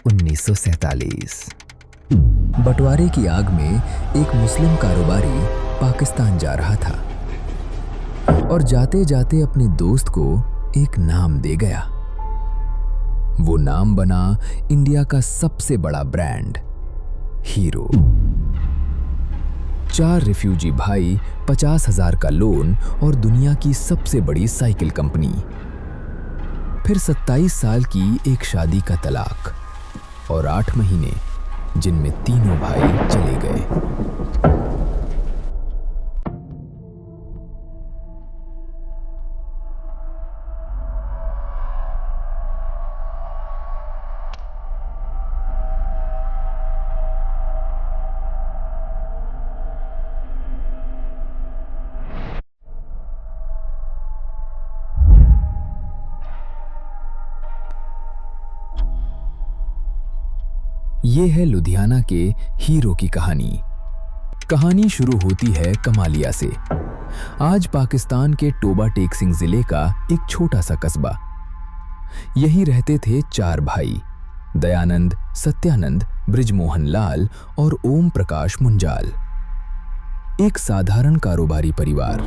1947। बंटवारे की आग में एक मुस्लिम कारोबारी पाकिस्तान जा रहा था और जाते जाते अपने दोस्त को एक नाम दे गया। वो नाम बना इंडिया का सबसे बड़ा ब्रांड, हीरो। 4 रिफ्यूजी भाई, 50,000 का लोन और दुनिया की सबसे बड़ी साइकिल कंपनी। फिर 27 साल की एक शादी का तलाक और 8 महीने जिनमें तीनों भाई चले गए। ये है लुधियाना के हीरो की कहानी। कहानी शुरू होती है कमालिया से। आज पाकिस्तान के टोबा टेक सिंह जिले का एक छोटा सा कस्बा। यहीं रहते थे 4 भाई, दयानंद, सत्यानंद, बृजमोहन लाल और ओम प्रकाश मुंजाल। एक साधारण कारोबारी परिवार।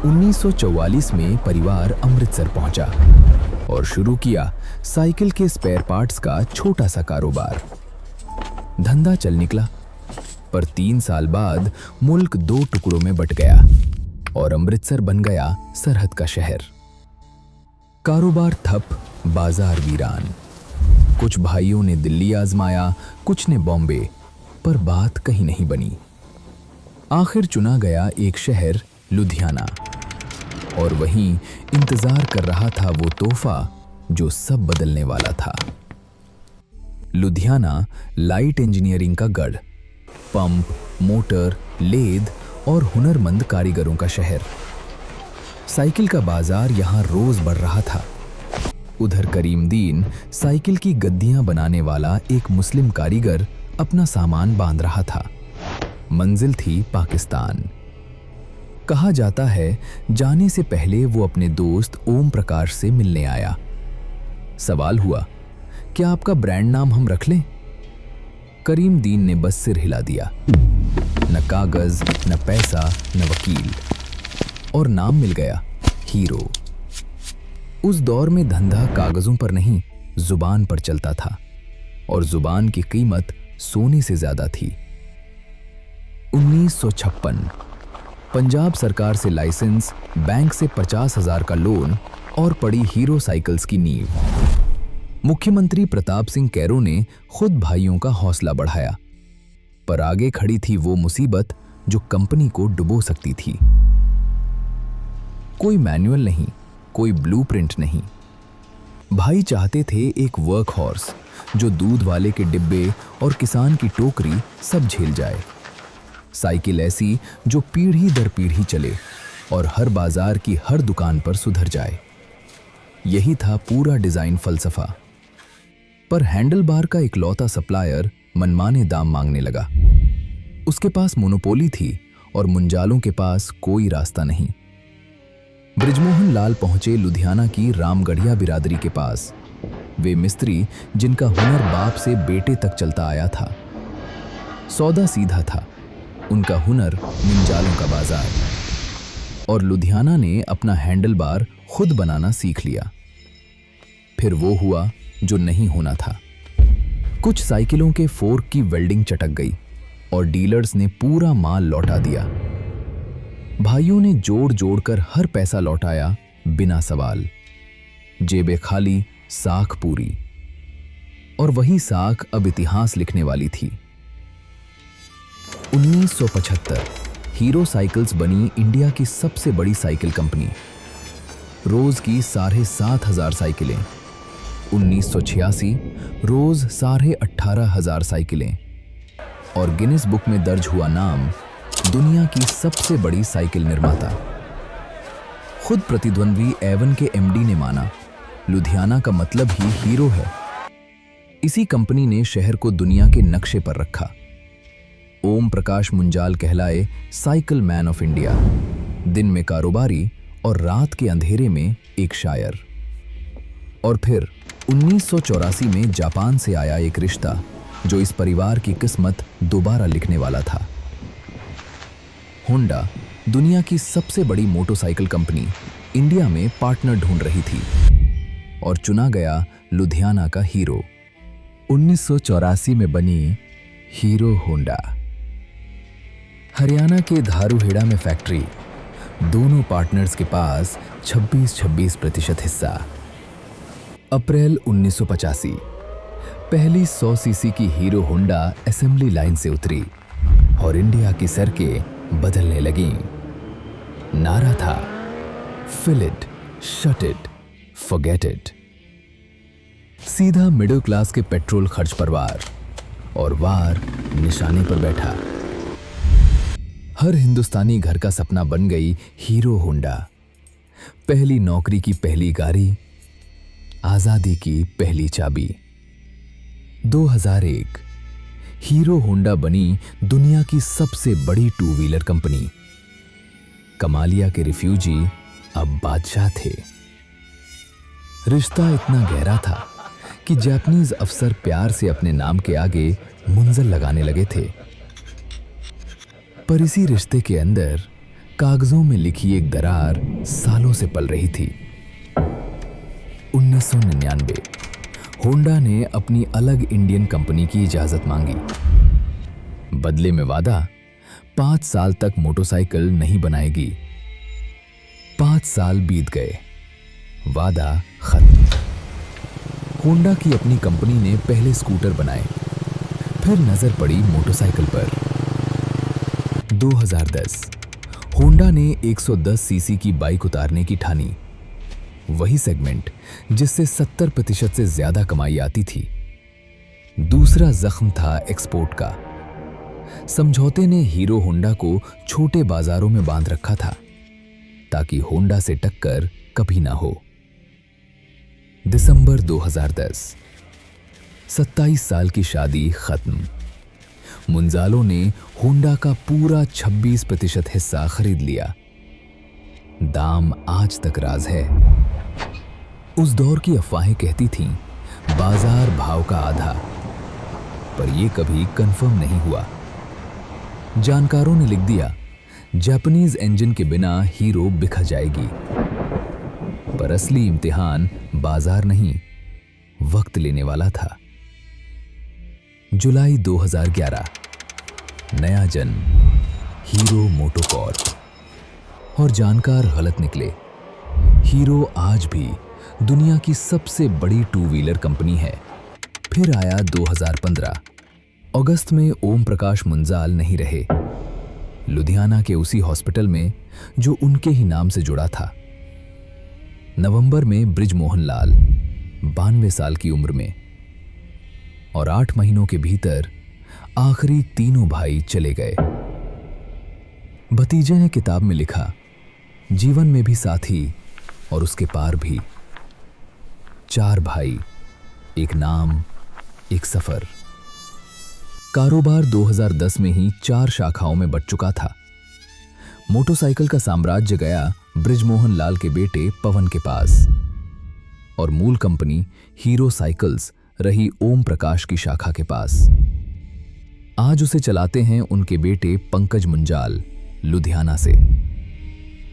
1944 में परिवार अमृतसर पहुंचा और शुरू किया साइकिल के स्पेयर पार्ट्स का छोटा सा कारोबार। धंधा चल निकला, पर 3 साल बाद मुल्क 2 टुकड़ों में बंट गया और अमृतसर बन गया सरहद का शहर। कारोबार ठप, बाजार वीरान। कुछ भाइयों ने दिल्ली आजमाया, कुछ ने बॉम्बे, पर बात कहीं नहीं बनी। आखिर चुना गया एक शहर, लुधियाना, और वहीं इंतजार कर रहा था वो तोहफा जो सब बदलने वाला था। लुधियाना लाइट इंजीनियरिंग का गढ़, पंप, मोटर, लेद और हुनरमंद कारीगरों का शहर। साइकिल का बाजार यहां रोज बढ़ रहा था। उधर करीमदीन, साइकिल की गद्दियां बनाने वाला एक मुस्लिम कारीगर, अपना सामान बांध रहा था। मंजिल थी पाकिस्तान। कहा जाता है जाने से पहले वो अपने दोस्त ओम प्रकाश से मिलने आया। सवाल हुआ, क्या आपका ब्रांड नाम हम रख लें? करीमदीन ने बस सिर हिला दिया। न कागज, न पैसा, न वकील, और नाम मिल गया, हीरो। उस दौर में धंधा कागजों पर नहीं, जुबान पर चलता था, और जुबान की कीमत सोने से ज्यादा थी। 1956 पंजाब सरकार से लाइसेंस, बैंक से 50,000 का लोन और पड़ी हीरो साइकिल्स की नींव। मुख्यमंत्री प्रताप सिंह कैरो ने खुद भाइयों का हौसला बढ़ाया, पर आगे खड़ी थी वो मुसीबत जो कंपनी को डुबो सकती थी। कोई मैनुअल नहीं, कोई ब्लूप्रिंट नहीं। भाई चाहते थे एक वर्क हॉर्स जो दूध वाले के डिब्बे और किसान की टोकरी सब झेल जाए। साइकिल ऐसी जो पीढ़ी दर पीढ़ी चले और हर बाजार की हर दुकान पर सुधर जाए। यही था पूरा डिजाइन फलसफा। पर हैंडल बार का इकलौता सप्लायर मनमाने दाम मांगने लगा। उसके पास मोनोपोली थी और मुंजालों के पास कोई रास्ता नहीं। बृजमोहन लाल पहुंचे लुधियाना की रामगढ़िया बिरादरी के पास। वे मिस्त्री जिनका हुनर बाप से बेटे तक चलता आया था। सौदा सीधा था, उनका हुनर मुंजालों का बाजार। और लुधियाना ने अपना हैंडल बार खुद बनाना सीख लिया। फिर वो हुआ जो नहीं होना था। कुछ साइकिलों के फोर्क की वेल्डिंग चटक गई और डीलर्स ने पूरा माल लौटा दिया। भाइयों ने जोड़ जोड़कर हर पैसा लौटाया बिना सवाल। जेबें खाली, साख पूरी। और वही साख अब इतिहास लिखने वाली थी। 1975 हीरो साइकिल्स बनी इंडिया की सबसे बड़ी साइकिल कंपनी। रोज की 7,500 साइकिलें। 1986 रोज 18,500 साइकिलें। और गिनीज बुक में दर्ज हुआ नाम, दुनिया की सबसे बड़ी साइकिल निर्माता। खुद प्रतिद्वंद्वी एवन के एमडी ने माना, लुधियाना का मतलब ही हीरो है। इसी कंपनी ने शहर को दुनिया के नक्शे पर रखा। ओम प्रकाश मुंजाल कहलाए साइकिल मैन ऑफ इंडिया। दिन में कारोबारी और रात के अंधेरे में एक शायर। और फिर 1984 में जापान से आया एक रिश्ता जो इस परिवार की किस्मत दोबारा लिखने वाला था। होंडा दुनिया की सबसे बड़ी मोटरसाइकिल कंपनी इंडिया में पार्टनर ढूंढ रही थी और चुना गया लुधियाना का हीरो। 1984 में बनी हीरो होंडा। हरियाणा के धारूहेड़ा में फैक्ट्री, दोनों पार्टनर्स के पास 26% हिस्सा। अप्रैल 1985 पहली 100 सीसी की हीरो होंडा असेंबली लाइन से उतरी और इंडिया की सड़कें बदलने लगीं। नारा था fill it, shut it, forget it. सीधा मिडिल क्लास के पेट्रोल खर्च पर वार, और वार निशाने पर बैठा। हर हिंदुस्तानी घर का सपना बन गई हीरो होंडा। पहली नौकरी की पहली गाड़ी, आजादी की पहली चाबी। 2001 हीरो होंडा बनी दुनिया की सबसे बड़ी टू व्हीलर कंपनी। कमालिया के रिफ्यूजी अब बादशाह थे। रिश्ता इतना गहरा था कि जापानीज अफसर प्यार से अपने नाम के आगे मुंजल लगाने लगे थे। पर इसी रिश्ते के अंदर कागजों में लिखी एक दरार सालों से पल रही थी। 1999 होंडा ने अपनी अलग इंडियन कंपनी की इजाजत मांगी। बदले में वादा, 5 साल तक मोटरसाइकिल नहीं बनाएगी। 5 साल बीत गए, वादा खत्म। होंडा की अपनी कंपनी ने पहले स्कूटर बनाए, फिर नजर पड़ी मोटरसाइकिल पर। 2010 होंडा ने 110 सीसी की बाइक उतारने की ठानी। वही सेगमेंट जिससे 70% से ज्यादा कमाई आती थी। दूसरा जख्म था एक्सपोर्ट का। समझौते ने हीरो होंडा को छोटे बाजारों में बांध रखा था ताकि होंडा से टक्कर कभी ना हो। दिसंबर 2010 27 साल की शादी खत्म। मुंजालो ने होंडा का पूरा 26% हिस्सा खरीद लिया। दाम आज तक राज है। उस दौर की अफवाहें कहती थीं बाजार भाव का आधा, पर यह कभी कंफर्म नहीं हुआ। जानकारों ने लिख दिया जापानीज इंजन के बिना हीरो बिखर जाएगी। पर असली इम्तिहान बाजार नहीं, वक्त लेने वाला था। जुलाई 2011 नया जन्म, हीरो मोटोकॉर्प। और जानकार गलत निकले। हीरो आज भी दुनिया की सबसे बड़ी टू व्हीलर कंपनी है। फिर आया 2015। अगस्त में ओम प्रकाश मुंजाल नहीं रहे, लुधियाना के उसी हॉस्पिटल में जो उनके ही नाम से जुड़ा था। नवंबर में ब्रिजमोहन लाल 92 साल की उम्र में, और 8 महीनों के भीतर आखिरी तीनों भाई चले गए। भतीजे ने किताब में लिखा, जीवन में भी साथी और उसके पार भी। 4 भाई, एक नाम, एक सफर। कारोबार 2010 में ही 4 शाखाओं में बंट चुका था। मोटरसाइकिल का साम्राज्य गया ब्रिजमोहन लाल के बेटे पवन के पास, और मूल कंपनी हीरो साइकिल्स रही ओम प्रकाश की शाखा के पास। आज उसे चलाते हैं उनके बेटे पंकज मुंजाल लुधियाना से।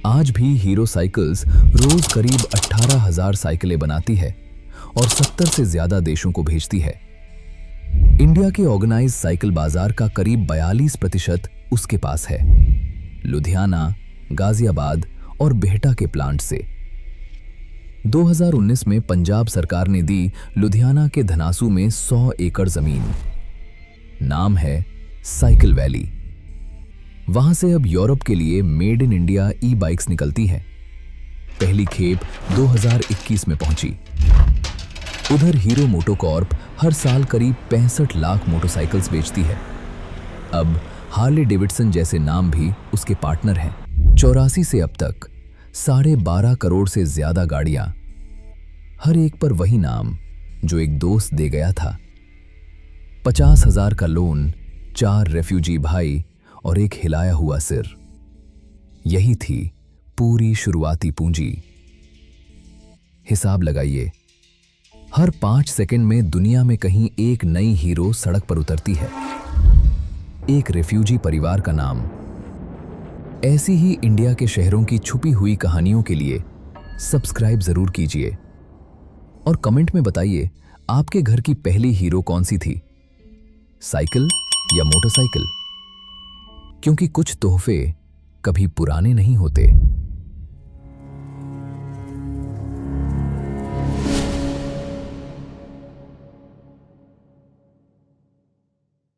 आज भी हीरो साइकिल्स रोज करीब 18,000 साइकिलें बनाती है और 70 से ज्यादा देशों को भेजती है। इंडिया के ऑर्गेनाइज साइकिल बाजार का करीब 42% उसके पास है, लुधियाना, गाजियाबाद और बेहटा के प्लांट से। 2019 में पंजाब सरकार ने दी लुधियाना के धनासू में 100 एकड़ जमीन। नाम है साइकिल वैली। वहां से अब यूरोप के लिए made in India E bikes निकलती हैं। पहली खेप 2021 में पहुंची। उधर हीरो मोटोकॉर्प हर साल करीब 65 लाख मोटरसाइकिल्स बेचती है। अब हार्ले डेविडसन जैसे नाम भी उसके पार्टनर हैं। 84 से अब तक 12.5 करोड़ से ज्यादा गाड़ियां, हर एक पर वही नाम जो एक दोस्त दे गया था। 50,000 का लोन, 4 रेफ्यूजी भाई और एक हिलाया हुआ सिर। यही थी पूरी शुरुआती पूंजी। हिसाब लगाइए, हर 5 सेकंड में दुनिया में कहीं एक नई हीरो सड़क पर उतरती है। एक रिफ्यूजी परिवार का नाम। ऐसी ही इंडिया के शहरों की छुपी हुई कहानियों के लिए सब्सक्राइब जरूर कीजिए और कमेंट में बताइए आपके घर की पहली हीरो कौन सी थी, साइकिल या मोटरसाइकिल? क्योंकि कुछ तोहफे कभी पुराने नहीं होते।